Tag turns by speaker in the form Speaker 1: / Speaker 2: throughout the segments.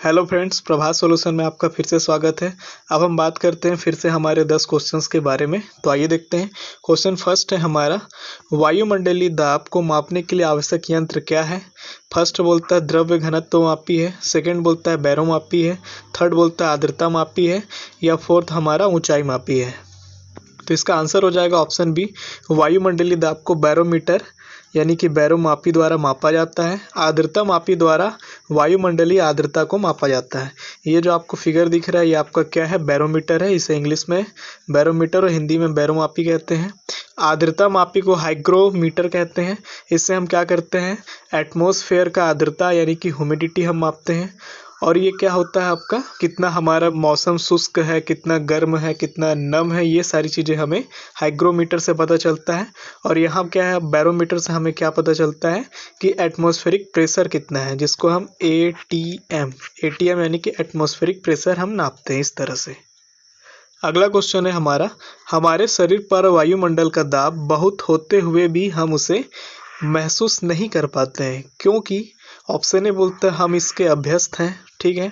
Speaker 1: Hello friends, प्रभात solution में आपका फिर से स्वागत है। अब हम बात करते हैं फिर से हमारे 10 क्वेश्चंस के बारे में। तो आइए देखते हैं। क्वेश्चन फर्स्ट है हमारा, वायुमंडलीय दाब को मापने के लिए आवश्यक यंत्र क्या है। फर्स्ट बोलता है द्रव्य घनत्व मापी है, सेकंड बोलता है बैरोमापी है, थर्ड बोलता है आर्द्रता मापी है, या फोर्थ हमारा ऊंचाई मापी है। तो इसका आंसर हो जाएगा ऑप्शन बी, वायुमंडलीय दाब को बैरोमीटर यानी कि बैरोमापी द्वारा मापा जाता है। आर्द्रता मापी द्वारा वायुमंडलीय आर्द्रता को मापा जाता है। ये जो आपको फिगर दिख रहा है ये आपका क्या है, बैरोमीटर है। इसे इंग्लिश में बैरोमीटर और हिंदी में बैरोमापी कहते हैं। आर्द्रता मापी को हाइग्रोमीटर कहते हैं। इससे हम क्या करते हैं, एटमॉस्फेयर का आर्द्रता यानी कि ह्यूमिडिटी हम मापते हैं। और ये क्या होता है आपका, कितना हमारा मौसम शुष्क है, कितना गर्म है, कितना नम है, ये सारी चीज़ें हमें हाइग्रोमीटर से पता चलता है। और यहाँ क्या है, बैरोमीटर से हमें क्या पता चलता है कि एटमॉस्फेरिक प्रेशर कितना है, जिसको हम एटीएम यानी कि एटमॉस्फेरिक प्रेशर हम नापते हैं इस तरह से। अगला क्वेश्चन है हमारा, हमारे शरीर पर वायुमंडल का दाब बहुत होते हुए भी हम उसे महसूस नहीं कर पाते हैं, क्योंकि ऑप्शन ए बोलता है हम इसके अभ्यस्त हैं, ठीक है।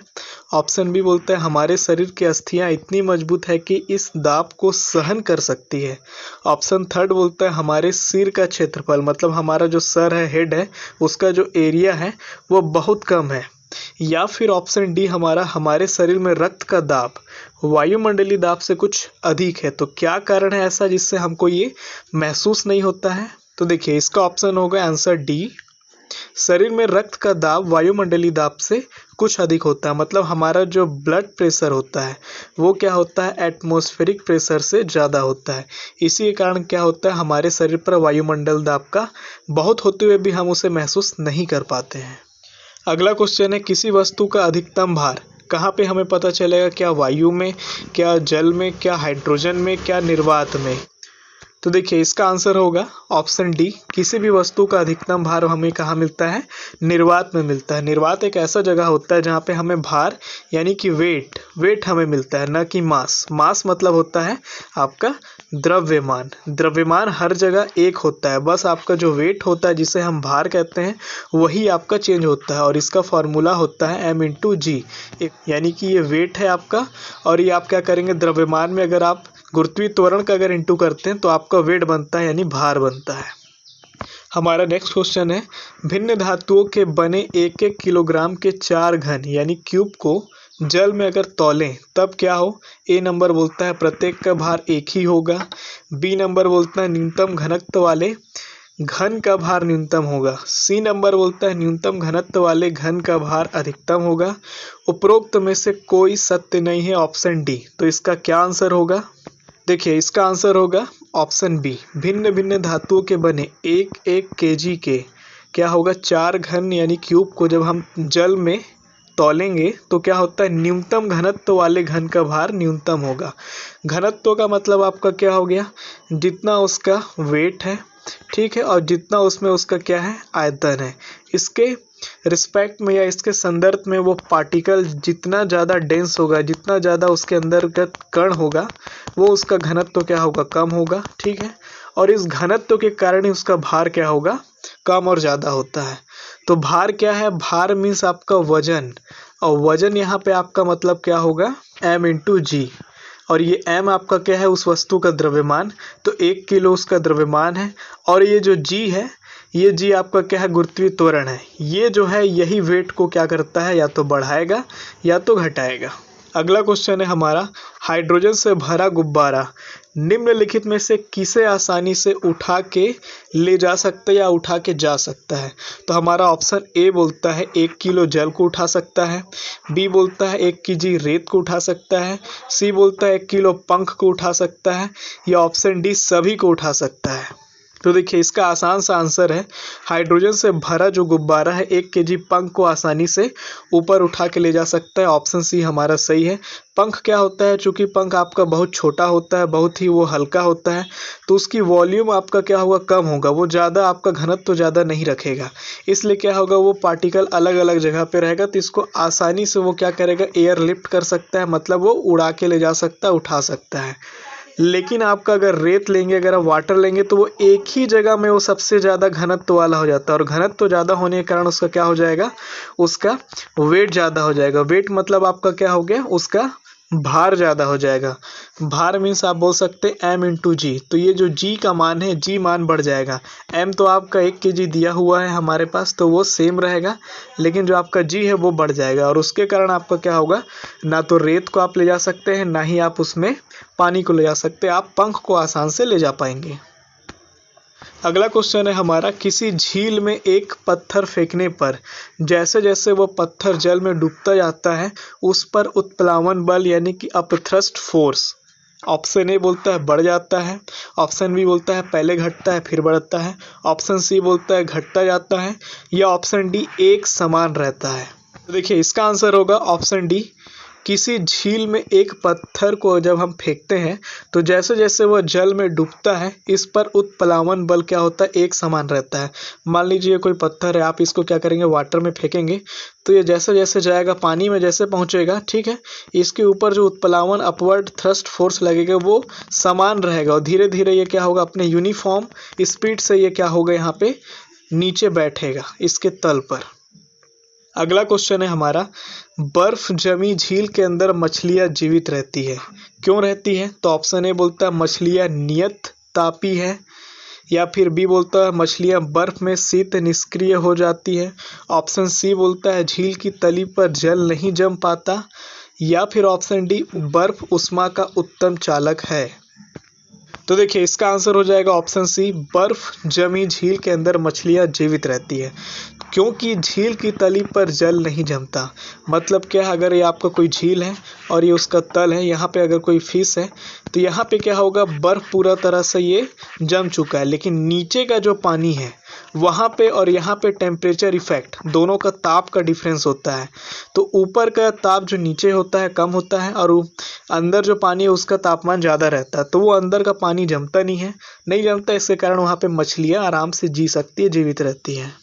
Speaker 1: ऑप्शन बी बोलता है हमारे शरीर की अस्थियां इतनी मजबूत है कि इस दाब को सहन कर सकती है। ऑप्शन थर्ड बोलता है हमारे सिर का क्षेत्रफल, मतलब हमारा जो सर है, हेड है, उसका जो एरिया है वो बहुत कम है। या फिर ऑप्शन डी हमारा, हमारे शरीर में रक्त का दाब वायुमंडलीय दाब से कुछ अधिक है। तो क्या कारण है ऐसा जिससे हमको ये महसूस नहीं होता है। तो देखिए इसका ऑप्शन होगा आंसर डी, शरीर में रक्त का दाब वायुमंडलीय दाब से कुछ अधिक होता है। मतलब हमारा जो ब्लड प्रेशर होता है वो क्या होता है, एटमॉस्फेरिक प्रेशर से ज़्यादा होता है। इसी के कारण क्या होता है, हमारे शरीर पर वायुमंडल दाब का बहुत होते हुए भी हम उसे महसूस नहीं कर पाते हैं। अगला क्वेश्चन है, किसी वस्तु का अधिकतम भार कहाँ पे हमें पता चलेगा, क्या वायु में, क्या जल में, क्या हाइड्रोजन में, क्या निर्वात में। तो देखिए इसका आंसर होगा ऑप्शन डी, किसी भी वस्तु का अधिकतम भार हमें कहाँ मिलता है, निर्वात में मिलता है। निर्वात एक ऐसा जगह होता है जहाँ पे हमें भार यानी कि वेट हमें मिलता है, न कि मास। मास मतलब होता है आपका द्रव्यमान। द्रव्यमान हर जगह एक होता है, बस आपका जो वेट होता है जिसे हम भार कहते हैं वही आपका चेंज होता है। और इसका फॉर्मूला होता है m/g, यानी कि ये वेट है आपका। और ये आप क्या करेंगे, द्रव्यमान में अगर आप गुरुत्वीय त्वरण का अगर इंटू करते हैं तो आपका वेट बनता है यानी भार बनता है। हमारा नेक्स्ट क्वेश्चन है, भिन्न धातुओं के बने 1-1 किलोग्राम के 4 घन यानी क्यूब को जल में अगर तौलें तब क्या हो। ए नंबर बोलता है प्रत्येक का भार एक ही होगा। बी नंबर बोलता है न्यूनतम घनत्व वाले घन का भार न्यूनतम होगा। सी नंबर बोलता है न्यूनतम घनत्व वाले घन का भार अधिकतम होगा। उपरोक्त में से कोई सत्य नहीं है, ऑप्शन डी। तो इसका क्या आंसर होगा, देखिए इसका आंसर होगा ऑप्शन बी, भिन्न भिन्न धातुओं के बने 1-1 kg के क्या होगा, 4 घन यानी क्यूब को जब हम जल में तौलेंगे तो क्या होता है, न्यूनतम घनत्व वाले घन का भार न्यूनतम होगा। घनत्व का मतलब आपका क्या हो गया, जितना उसका वेट है, ठीक है, और जितना उसमें उसका क्या है, आयतन है। इसके रिस्पेक्ट में या इसके संदर्भ में वो पार्टिकल जितना ज़्यादा डेंस होगा, जितना ज़्यादा उसके अंतर्गत कण होगा, वो उसका घनत्व क्या होगा, कम होगा, ठीक है। और इस घनत्व के कारण ही उसका भार क्या होगा, कम और ज़्यादा होता है। तो भार क्या है, भार मीन्स आपका वजन, और वजन यहाँ पे आपका मतलब क्या होगा, m/g। और ये m आपका क्या है, उस वस्तु का द्रव्यमान, तो 1 किलो उसका द्रव्यमान है। और ये जो g है, ये जी आपका क्या है, गुरुत्वीय त्वरण है। ये जो है यही वेट को क्या करता है, या तो बढ़ाएगा या तो घटाएगा। अगला क्वेश्चन है हमारा, हाइड्रोजन से भरा गुब्बारा निम्नलिखित में से किसे आसानी से उठा के ले जा सकता है या उठा के जा सकता है। तो हमारा ऑप्शन ए बोलता है 1 किलो जल को उठा सकता है। बी बोलता है 1 kg रेत को उठा सकता है। सी बोलता है 1 किलो पंख को उठा सकता है। या ऑप्शन डी सभी को उठा सकता है। तो देखिए इसका आसान सा आंसर है, हाइड्रोजन से भरा जो गुब्बारा है 1 kg पंख को आसानी से ऊपर उठा के ले जा सकता है। ऑप्शन सी हमारा सही है। पंख क्या होता है, चूंकि पंख आपका बहुत छोटा होता है, बहुत ही वो हल्का होता है, तो उसकी वॉल्यूम आपका क्या होगा, कम होगा, वो ज़्यादा आपका घनत्व तो ज़्यादा नहीं रखेगा। इसलिए क्या होगा, वो पार्टिकल अलग अलग जगह पे रहेगा, तो इसको आसानी से वो क्या करेगा, एयर लिफ्ट कर सकता है, मतलब वो उड़ा के ले जा सकता है, उठा सकता है। लेकिन आपका अगर रेत लेंगे, अगर आप वाटर लेंगे, तो वो एक ही जगह में वो सबसे ज़्यादा घनत्व वाला हो जाता है, और घनत्व ज़्यादा होने के कारण उसका क्या हो जाएगा, उसका वेट ज़्यादा हो जाएगा। वेट मतलब आपका क्या हो गया, उसका भार ज़्यादा हो जाएगा। भार मीन्स आप बोल सकते हैं m इंटू जी। तो ये जो g का मान है, g मान बढ़ जाएगा। m तो आपका 1 kg दिया हुआ है हमारे पास, तो वो सेम रहेगा, लेकिन जो आपका g है वो बढ़ जाएगा, और उसके कारण आपका क्या होगा, ना तो रेत को आप ले जा सकते हैं, ना ही आप उसमें पानी को ले जा सकते, आप पंख को आसान से ले जा पाएंगे। अगला क्वेश्चन है हमारा, किसी झील में एक पत्थर फेंकने पर जैसे जैसे वो पत्थर जल में डूबता जाता है, उस पर उत्प्लावन बल यानी कि अपथ्रस्ट फोर्स, ऑप्शन ए बोलता है बढ़ जाता है, ऑप्शन बी बोलता है पहले घटता है फिर बढ़ता है, ऑप्शन सी बोलता है घटता जाता है, या ऑप्शन डी एक समान रहता है। तो देखिए इसका आंसर होगा ऑप्शन डी। किसी झील में एक पत्थर को जब हम फेंकते हैं तो जैसे जैसे वह जल में डूबता है, इस पर उत्प्लावन बल क्या होता है, एक समान रहता है। मान लीजिए कोई पत्थर है, आप इसको क्या करेंगे, वाटर में फेंकेंगे, तो ये जैसे जैसे जाएगा पानी में जैसे पहुंचेगा, ठीक है, इसके ऊपर जो उत्प्लावन अपवर्ड थ्रस्ट फोर्स लगेगा वो समान रहेगा, और धीरे धीरे ये क्या होगा, अपने यूनिफॉर्म स्पीड से ये क्या होगा, यहाँ पे नीचे बैठेगा इसके तल पर। अगला क्वेश्चन है हमारा, बर्फ जमी झील के अंदर मछलियां जीवित रहती है, क्यों रहती है? तो ऑप्शन ए बोलता है मछलियां नियत तापी है, या फिर बी बोलता है मछलियां बर्फ में शीत निष्क्रिय हो जाती है, ऑप्शन सी बोलता है झील की तली पर जल नहीं जम पाता, या फिर ऑप्शन डी बर्फ उष्मा का उत्तम चालक है। तो देखिए इसका आंसर हो जाएगा ऑप्शन सी, बर्फ जमी झील के अंदर मछलियां जीवित रहती है, क्योंकि झील की तली पर जल नहीं जमता। मतलब क्या है, अगर ये आपका कोई झील है और ये उसका तल है, यहाँ पे अगर कोई फिश है, तो यहाँ पे क्या होगा, बर्फ़ पूरा तरह से ये जम चुका है, लेकिन नीचे का जो पानी है वहाँ पे और यहाँ पे टेम्परेचर इफेक्ट, दोनों का ताप का डिफरेंस होता है। तो ऊपर का ताप जो नीचे होता है कम होता है, और अंदर जो पानी है उसका तापमान ज़्यादा रहता है, तो वो अंदर का पानी जमता नहीं जमता, इसके कारण वहाँ पे मछलियाँ आराम से जी सकती है, जीवित रहती हैं।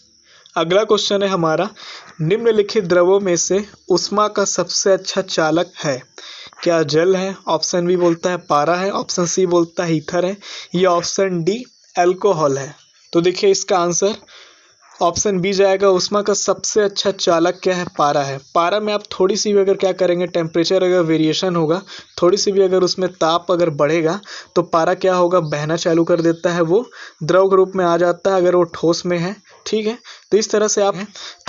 Speaker 1: अगला क्वेश्चन है हमारा, निम्नलिखित द्रवों में से ऊष्मा का सबसे अच्छा चालक है, क्या जल है? ऑप्शन बी बोलता है पारा है, ऑप्शन सी बोलता है ईथर है, या ऑप्शन डी अल्कोहल है। तो देखिए इसका आंसर ऑप्शन बी जाएगा, ऊष्मा का सबसे अच्छा चालक क्या है, पारा है। पारा में आप थोड़ी सी भी अगर क्या करेंगे, टेम्परेचर अगर वेरिएशन होगा, थोड़ी सी भी अगर उसमें ताप अगर बढ़ेगा, तो पारा क्या होगा, बहना चालू कर देता है, वो द्रव के रूप में आ जाता है अगर वो ठोस में है, ठीक है। तो इस तरह से आप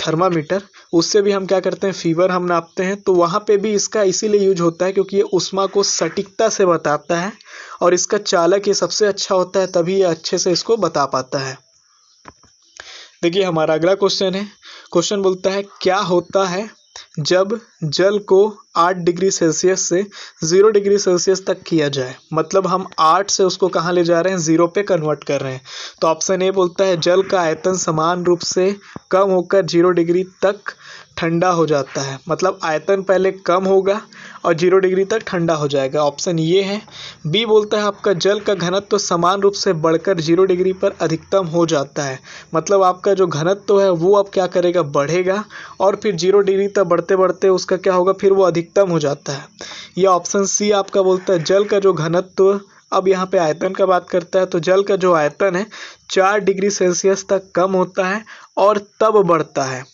Speaker 1: थर्मामीटर, उससे भी हम क्या करते हैं, फीवर हम नापते हैं, तो वहाँ पे भी इसका इसीलिए यूज होता है क्योंकि ये ऊष्मा को सटीकता से बताता है, और इसका चालक ये सबसे अच्छा होता है, तभी ये अच्छे से इसको बता पाता है। देखिए हमारा अगला क्वेश्चन है, क्वेश्चन बोलता है क्या होता है जब जल को 8 डिग्री सेल्सियस से 0 डिग्री सेल्सियस तक किया जाए। मतलब हम 8 से उसको कहाँ ले जा रहे हैं, 0 पे कन्वर्ट कर रहे हैं। तो ऑप्शन ए बोलता है जल का आयतन समान रूप से कम होकर 0 डिग्री तक ठंडा हो जाता है। मतलब आयतन पहले कम होगा और 0 डिग्री तक ठंडा हो जाएगा, ऑप्शन ये है। बी बोलता है आपका जल का घनत्व तो समान रूप से बढ़कर 0 डिग्री पर अधिकतम हो जाता है। मतलब आपका जो घनत्व है वो अब क्या करेगा, बढ़ेगा, और फिर 0 डिग्री तक बढ़ते बढ़ते उसका क्या होगा, फिर वो अधिकतम हो जाता है। यह ऑप्शन सी आपका बोलता है जल का जो घनत्व, अब यहाँ पे आयतन का बात करता है, तो जल का जो आयतन है 4 डिग्री सेल्सियस तक कम होता है और तब बढ़ता है।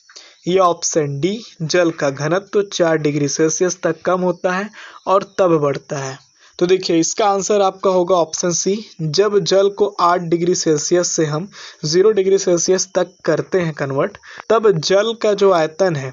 Speaker 1: यह ऑप्शन डी, जल का घनत्व 4 डिग्री सेल्सियस तक कम होता है और तब बढ़ता है। तो देखिए इसका आंसर आपका होगा ऑप्शन सी, जब जल को 8 डिग्री सेल्सियस से हम 0 डिग्री सेल्सियस तक करते हैं कन्वर्ट, तब जल का जो आयतन है,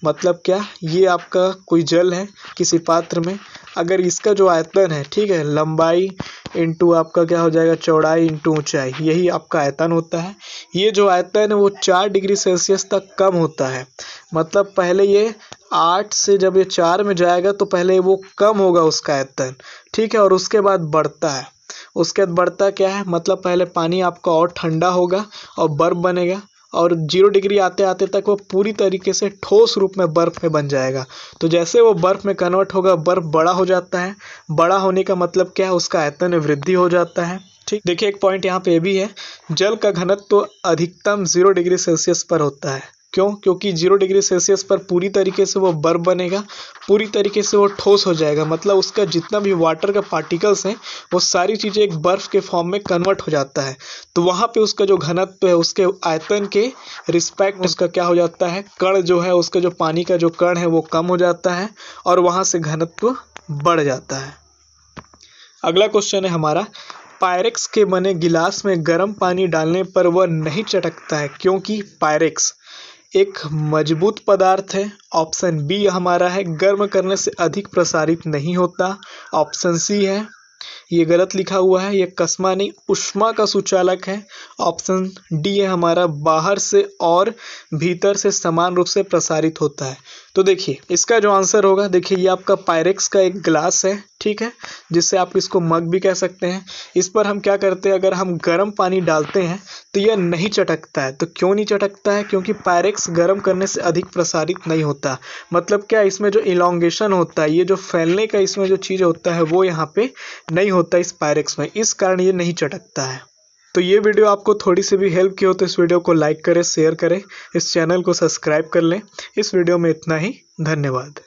Speaker 1: मतलब क्या, ये आपका कोई जल है किसी पात्र में, अगर इसका जो आयतन है, ठीक है, लंबाई इंटू आपका क्या हो जाएगा, चौड़ाई इंटू ऊंचाई, यही आपका आयतन होता है। ये जो आयतन है वो 4 डिग्री सेल्सियस तक कम होता है। मतलब पहले ये 8 से जब ये 4 में जाएगा तो पहले वो कम होगा उसका आयतन, ठीक है, और उसके बाद बढ़ता है। उसके बाद बढ़ता क्या है, मतलब पहले पानी आपका और ठंडा होगा और बर्फ़ बनेगा, और 0 डिग्री आते आते तक वो पूरी तरीके से ठोस रूप में बर्फ़ में बन जाएगा। तो जैसे वो बर्फ़ में कन्वर्ट होगा, बर्फ़ बड़ा हो जाता है। बड़ा होने का मतलब क्या है, उसका आयतन में वृद्धि हो जाता है। ठीक, देखिए एक पॉइंट यहाँ पे भी है, जल का घनत्व तो अधिकतम 0 डिग्री सेल्सियस पर होता है, क्यों? क्योंकि 0 डिग्री सेल्सियस पर पूरी तरीके से वो बर्फ बनेगा, पूरी तरीके से वो ठोस हो जाएगा, मतलब उसका जितना भी वाटर का पार्टिकल्स हैं वो सारी चीज़ें एक बर्फ़ के फॉर्म में कन्वर्ट हो जाता है। तो वहाँ पे उसका जो घनत्व है उसके आयतन के रिस्पेक्ट उसका क्या हो जाता है, कण जो है उसका जो पानी का जो कण है वो कम हो जाता है और वहाँ से घनत्व बढ़ जाता है। अगला क्वेश्चन है हमारा, पायरेक्स के बने गिलास में गर्म पानी डालने पर वह नहीं चटकता है क्योंकि पायरेक्स एक मजबूत पदार्थ है। ऑप्शन बी हमारा है गर्म करने से अधिक प्रसारित नहीं होता। ऑप्शन सी है, ये गलत लिखा हुआ है, ये कस्मा नहीं उष्मा का सुचालक है। ऑप्शन डी है हमारा बाहर से और भीतर से समान रूप से प्रसारित होता है। तो देखिए इसका जो आंसर होगा, देखिए ये आपका पायरेक्स का एक ग्लास है, ठीक है, जिससे आप इसको मग भी कह सकते हैं। इस पर हम क्या करते हैं, अगर हम गर्म पानी डालते हैं तो यह नहीं चटकता है। तो क्यों नहीं चटकता है? क्योंकि पायरेक्स गर्म करने से अधिक प्रसारित नहीं होता। मतलब क्या, इसमें जो इलॉन्गेशन होता है, ये जो फैलने का इसमें जो चीज़ होता है वो यहाँ पे नहीं होता इस पायरेक्स में, इस कारण ये नहीं चटकता है। तो ये वीडियो आपको थोड़ी सी भी हेल्प की हो तो इस वीडियो को लाइक करें, शेयर करें, इस चैनल को सब्सक्राइब कर लें। इस वीडियो में इतना ही, धन्यवाद।